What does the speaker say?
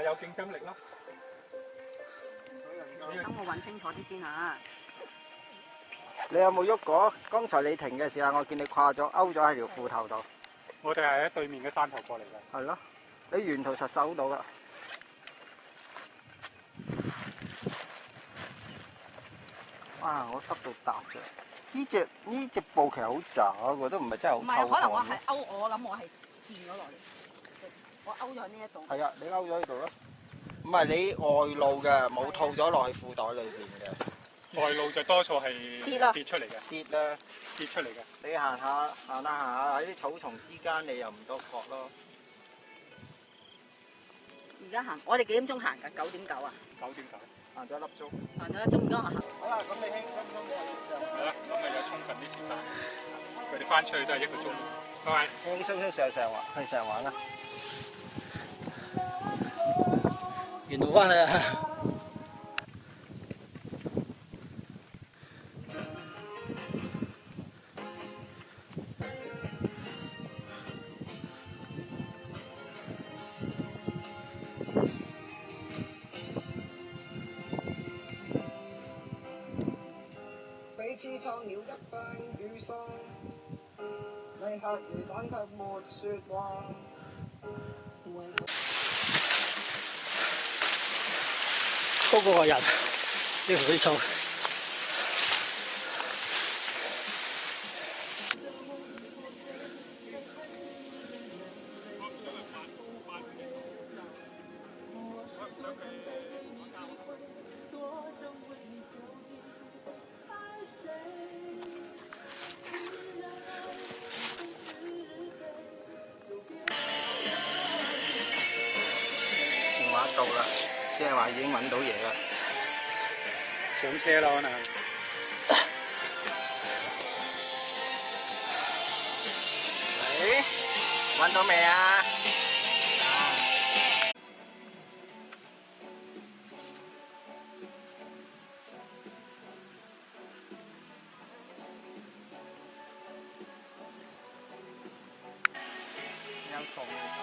有競爭力咯。等我揾清楚啲先嚇。你有冇喐過？剛才你停嘅時候，我見你跨咗勾咗喺條褲頭度。我哋係喺對面嘅山頭過嚟嘅。係咯，你沿途實搜到噶。哇！我濕到搭咗。呢隻布其實好渣，我覺得唔係真係好唔係啊，透可能我汗係勾，我諗我係墊咗落嚟，我勾咗喺呢一度。係啊，你勾咗呢度咯。唔係你外露嘅，冇套咗落去褲袋裏邊嘅。外露就多數係跌出嚟嘅。跌啦，跌出嚟嘅。你行下喺啲草叢之間，你又唔多覺咯。而家行，我哋幾點鐘行㗎？9:09啊9:9。行咗1粒鐘。行咗1鐘，而家我行。好啦，咁你輕鬆鬆係啦，咁咪有充分啲時間。佢哋翻出去都係1個鐘。拜拜。輕鬆鬆去成環啦。沿路翻去啊！彼此創了一番雨霜，你客如蛋卻沒說話。高過個人，呢條水草。電話到啦，即係話已經揾到嘢啦。上車啦可能。喂，揾到未啊？有蟲。